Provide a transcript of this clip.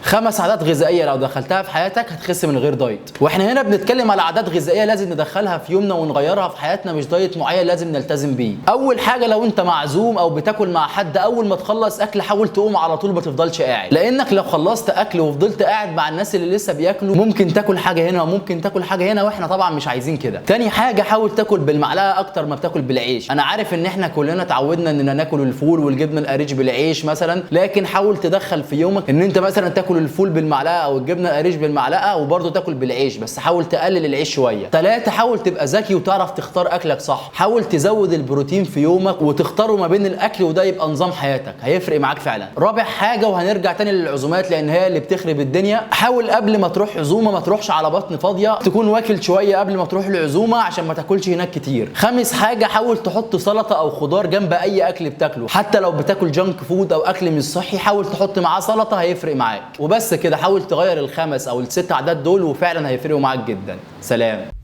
5 عادات غذائيه لو دخلتها في حياتك هتخس من غير دايت. واحنا هنا بنتكلم على عادات غذائيه لازم ندخلها في يومنا ونغيرها في حياتنا، مش دايت معين لازم نلتزم بيه. اول حاجه، لو انت معزوم او بتاكل مع حد، اول ما تخلص اكل حاول تقوم على طول، ما تفضلش قاعد، لانك لو خلصت اكل وفضلت قاعد مع الناس اللي لسه بياكلوا ممكن تاكل حاجه هنا وممكن تاكل حاجه هنا، واحنا طبعا مش عايزين كده. تاني حاجه، حاول تاكل بالمعلقه اكتر ما بتاكل بالعيش. انا عارف ان احنا كلنا اتعودنا اننا ناكل الفول والجبنه القريش بالعيش مثلا، لكن حاول تدخل في يومك ان انت مثلا تاكل الفول بالمعلقه او الجبنه القريش بالمعلقه وبرده تاكل بالعيش، بس حاول تقلل العيش شويه. 3، حاول تبقى ذكي وتعرف تختار اكلك صح. حاول تزود البروتين في يومك وتختاره ما بين الاكل، وده يبقى نظام حياتك، هيفرق معاك فعلا. رابع حاجه، وهنرجع تاني للعزومات لان هي اللي بتخرب الدنيا، حاول قبل ما تروح عزومه ما تروحش على بطن فاضيه، تكون واكل شويه قبل ما تروح العزومه عشان ما تاكلش هناك كتير. 5 حاجه، حاول تحط سلطه او خضار جنب اي اكل بتاكله، حتى لو بتاكل جانك فود او اكل مش صحي حاول تحط معاه سلطه، هيفرق معاك. وبس كده، حاول تغير ال5 أو ال6 عادات دول وفعلا هيفرقوا معاك جدا. سلام.